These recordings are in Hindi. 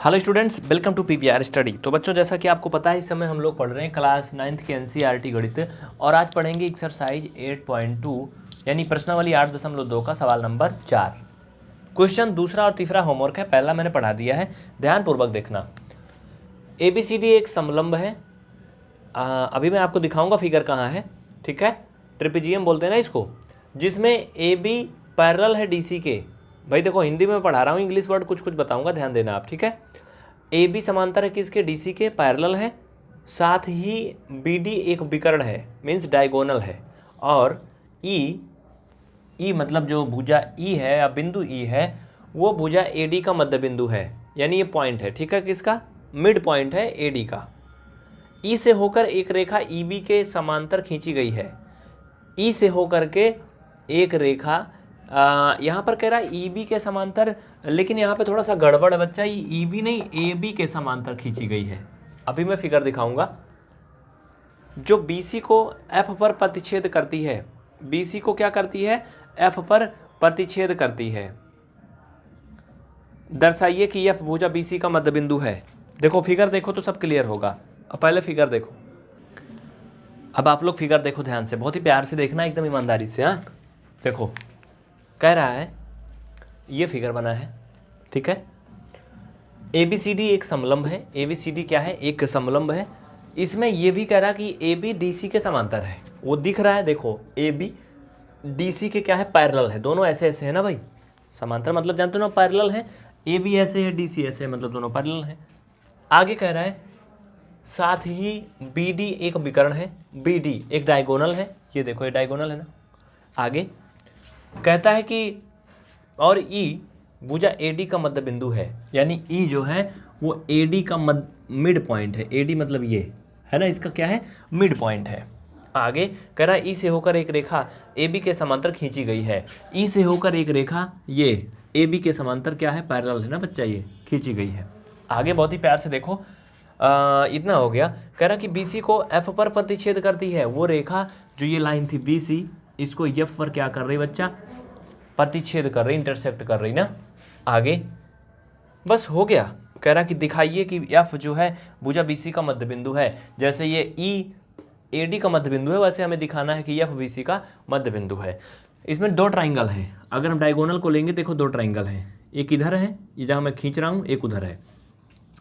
Hello students, welcome to PVR study. तो बच्चों, जैसा कि आपको पता है इस समय हम लोग पढ़ रहे हैं क्लास 9th के एनसीईआरटी गणित और आज पढ़ेंगे एक्सरसाइज 8.2 यानी प्रश्नावली 8.2 का सवाल नंबर 4। क्वेश्चन दूसरा और तीसरा होमवर्क है, पहला मैंने पढ़ा दिया है, ध्यानपूर्वक देखना। ABCD एक समलंब है। अभी मैं आपको दिखाऊंगा फिगर कहाँ है, ठीक है। ट्रिपेजियम बोलते हैं ना इसको, जिसमें AB पैरेलल है DC के। भाई देखो, हिंदी में पढ़ा रहा हूँ, इंग्लिश वर्ड कुछ कुछ बताऊंगा, ध्यान देना आप, ठीक है। AB समांतर है किसके? DC के, पैरेलल है। साथ ही BD एक विकर्ण है, मीन्स डायगोनल है। और E मतलब जो भुजा E है या बिंदु E है वो भुजा AD का मध्य बिंदु है, यानी ये पॉइंट है, ठीक है। किसका? मिड पॉइंट है AD का। E से होकर एक रेखा EB के समांतर खींची गई है। E से होकर के एक रेखा यहाँ पर कह रहा है EB के समांतर, लेकिन यहाँ पे थोड़ा सा गड़बड़ है बच्चा, ये EB नहीं AB के समांतर खींची गई है। अभी मैं फिगर दिखाऊंगा। जो BC को F पर प्रतिच्छेद करती है, BC को क्या करती है? F पर प्रतिच्छेद करती है। दर्शाइए कि यह भुजा BC का मध्य बिंदु है। देखो फिगर देखो तो सब क्लियर होगा। अब पहले फिगर देखो, अब आप लोग फिगर देखो ध्यान से, बहुत ही प्यार से देखना, एकदम ईमानदारी से। हाँ देखो, कह रहा है ये फिगर बना है, ठीक है। ABCD एक समलंब है। ABCD क्या है? एक समलंब है। इसमें ये भी कह रहा है कि AB DC के समांतर है, वो दिख रहा है। देखो AB DC के क्या है? पैरेलल है। दोनों ऐसे ऐसे है ना भाई, समांतर मतलब जानते हो ना, पैरेलल है। AB ऐसे है, DC ऐसे है, मतलब दोनों पैरेलल है। आगे कह रहा है साथ ही BD एक विकर्ण है, BD एक डायगोनल है। ये देखो, ये डायगोनल है ना। आगे कहता है कि और E भुजा AD का मध्य बिंदु है, यानी E जो है वो AD का मिड पॉइंट है। AD मतलब ये है ना, इसका क्या है? मिड पॉइंट है। आगे कह रहा है E से होकर एक रेखा AB के समांतर खींची गई है। E से होकर एक रेखा ये AB के समांतर क्या है? पैरेलल है ना बच्चा, ये खींची गई है। आगे बहुत ही प्यार से देखो, इतना हो गया। कह रहा कि BC को F पर प्रतिच्छेद करती है। वो रेखा जो ये लाइन थी BC, इसको F पर क्या कर रही बच्चा? प्रतिच्छेद कर रही, इंटरसेक्ट कर रही ना। आगे बस हो गया। कह रहा कि दिखाइए कि F जो है भुजा BC का मध्य बिंदु है। जैसे ये E AD का मध्य बिंदु है, वैसे हमें दिखाना है कि F BC का मध्य बिंदु है। इसमें दो ट्राइंगल हैं। अगर हम डायगोनल को लेंगे, देखो दो ट्राइंगल हैं, एक इधर है, ये जहाँ मैं खींच रहा हूँ, एक उधर है।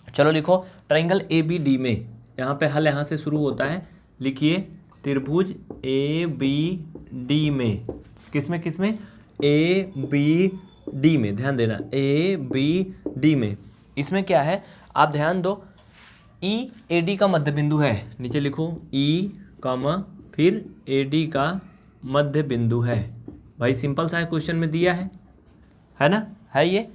चलो लिखो ट्राइंगल ABD में, यहाँ पे हल यहाँ से शुरू होता है। लिखिए त्रिभुज ABD में, किसमें किसमें? ABD में, ध्यान देना, ABD में। इसमें क्या है आप ध्यान दो, E AD का मध्य बिंदु है। नीचे लिखो E कामा फिर AD का मध्य बिंदु है। भाई सिंपल सा क्वेश्चन में दिया है ना, है ये।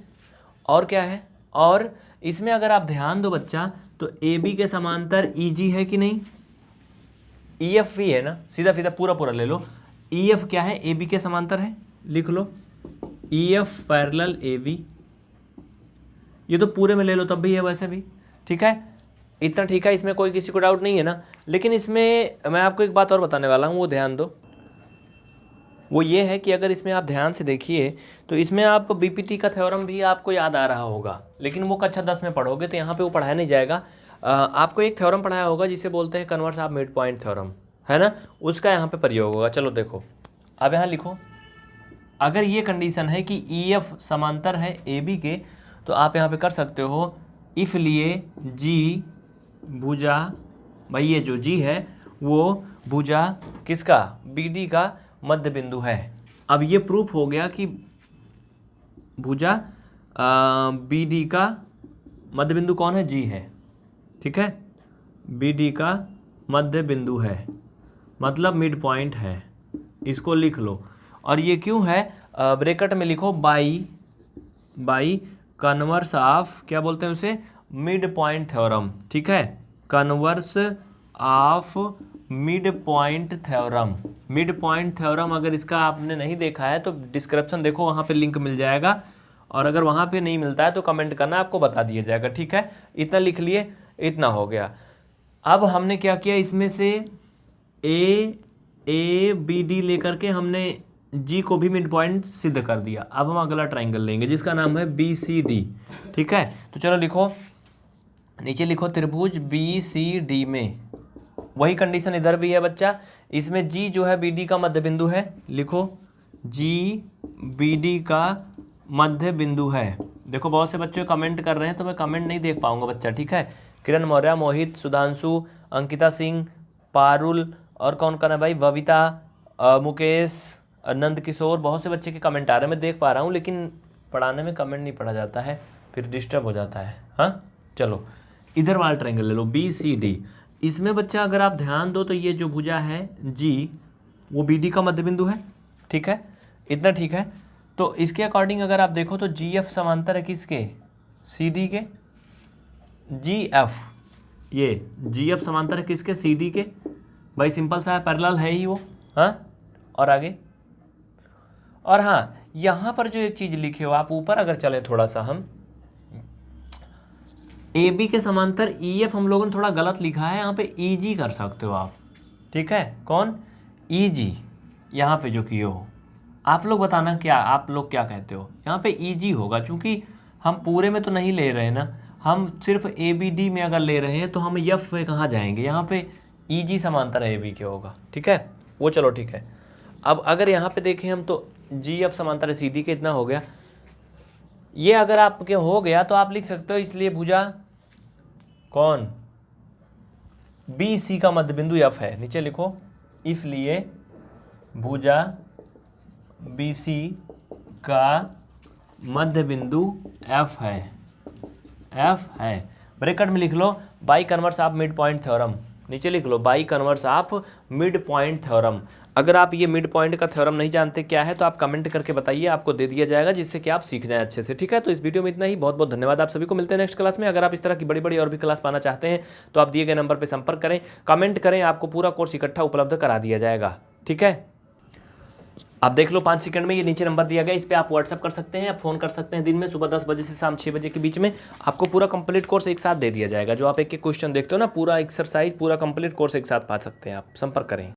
और क्या है? और इसमें अगर आप ध्यान दो बच्चा, तो AB के समांतर EG है कि नहीं? EF भी है ना, सीधा सीधा पूरा पूरा ले लो। EF क्या है? AB के समांतर है, लिख लो EF पैरेलल AB। ये तो पूरे में ले लो तब भी है, वैसे भी ठीक है। इतना ठीक है, इसमें कोई किसी को डाउट नहीं है ना। लेकिन इसमें मैं आपको एक बात और बताने वाला हूँ, वो ध्यान दो। वो ये है कि अगर इसमें आप ध्यान से देखिए तो इसमें आप BPT का थ्योरम भी आपको याद आ रहा होगा, लेकिन वो कक्षा 10 में पढ़ोगे तो यहाँ पे वो पढ़ाया नहीं जाएगा। आपको एक थ्योरम पढ़ाया होगा जिसे बोलते हैं converse of midpoint theorem, है ना, उसका यहाँ पे प्रयोग होगा। चलो देखो, अब यहाँ लिखो, अगर ये कंडीशन है कि EF समांतर है AB के, तो आप यहाँ पे कर सकते हो इसलिए G भुजा, भाई ये जो G है वो भुजा किसका? BD का मध्य बिंदु है। अब ये प्रूफ हो गया कि भुजा BD का मध्य बिंदु कौन है? G है, ठीक है। BD का मध्य बिंदु है, मतलब मिड पॉइंट है, इसको लिख लो। और ये क्यों है? ब्रैकेट में लिखो बाई कन्वर्स ऑफ, क्या बोलते हैं उसे? मिड पॉइंट थ्योरम, ठीक है। Converse of midpoint theorem. Mid point theorem अगर इसका आपने नहीं देखा है तो डिस्क्रिप्शन देखो, वहाँ पे लिंक मिल जाएगा। और अगर वहाँ पे नहीं मिलता है तो कमेंट करना, आपको बता दिया जाएगा, ठीक है। इतना लिख लिए, इतना हो गया। अब हमने क्या किया, इसमें से ABD लेकर के हमने G को भी मिड पॉइंट सिद्ध कर दिया। अब हम अगला ट्राइंगल लेंगे जिसका नाम है BCD, ठीक है। तो चलो लिखो नीचे लिखो त्रिभुज बी सी डी में, वही कंडीशन इधर भी है बच्चा। इसमें जी जो है बी डी का मध्य बिंदु है, लिखो जी बी डी का मध्य बिंदु है। देखो बहुत से बच्चे कमेंट कर रहे हैं तो मैं कमेंट नहीं देख पाऊंगा बच्चा, ठीक है। किरण मौर्य, मोहित, सुधांशु, अंकिता सिंह, पारुल और कौन है भाई, बबीता, मुकेश, नंद किशोर, बहुत से बच्चे के कमेंट आ रहे हैं, मैं देख पा रहा हूँ, लेकिन पढ़ाने में कमेंट नहीं पढ़ा जाता है, फिर डिस्टर्ब हो जाता है। हाँ चलो इधर वाला ट्रायंगल ले लो बी सी डी। इसमें बच्चा अगर आप ध्यान दो तो ये जो भुजा है जी वो बी डी का मध्य बिंदु है, ठीक है, इतना ठीक है। तो इसके अकॉर्डिंग अगर आप देखो तो जी एफ समांतर है किसके, सी डी के, जी एफ, ये जी एफ समांतर है किसके, सी डी के, भाई सिंपल सा है, पैरेलल है ही वो। हाँ और आगे, और हाँ यहाँ पर जो एक चीज़ लिखे हो आप, ऊपर अगर चले थोड़ा सा हम, ए बी के समांतर ई एफ हम लोगों ने थोड़ा गलत लिखा है, यहाँ पे ई जी कर सकते हो आप, ठीक है, कौन, ई जी, यहाँ पे जो किए हो आप लोग बताना क्या, आप लोग क्या कहते हो, यहाँ पे ई जी होगा, चूंकि हम पूरे में तो नहीं ले रहे हैं ना, हम सिर्फ ए बी डी में अगर ले रहे हैं तो हम एफ पे कहाँ जाएंगे, यहाँ पे ई जी समांतर ए बी के होगा, ठीक है, वो चलो ठीक है। अब अगर यहाँ पे देखें हम तो जी एफ समांतर सी डी के इतना हो गया, ये अगर आपके हो गया तो आप लिख सकते हो, इसलिए भुजा कौन, बी सी का मध्य बिंदु एफ है, नीचे लिखो, इसलिए भुजा बी सी का मध्य बिंदु एफ है, एफ है। ब्रैकेट में लिख लो by converse of midpoint theorem, नीचे लिख लो by converse of midpoint theorem. अगर आप ये मिड पॉइंट का थ्योरम नहीं जानते क्या है तो आप कमेंट करके बताइए, आपको दे दिया जाएगा, जिससे कि आप सीख जाएं अच्छे से, ठीक है। तो इस वीडियो में इतना ही, बहुत बहुत धन्यवाद आप सभी को, मिलते हैं नेक्स्ट क्लास में। अगर आप इस तरह की बड़ी बड़ी और भी क्लास पाना चाहते हैं तो आप दिए गए नंबर पर संपर्क करें, कमेंट करें, आपको पूरा कोर्स इकट्ठा उपलब्ध करा दिया जाएगा, ठीक है। आप देख लो 5 सेकंड में, ये नीचे नंबर दिया गया, इस पे आप व्हाट्सअप कर सकते हैं, आप फोन कर सकते हैं, दिन में सुबह 10 बजे से शाम 6 बजे के बीच में आपको पूरा कंप्लीट कोर्स एक साथ दे दिया जाएगा। जो आप एक एक क्वेश्चन देखते हो ना, पूरा एक्सरसाइज, पूरा कंप्लीट कोर्स एक साथ पा सकते हैं आप, संपर्क करें।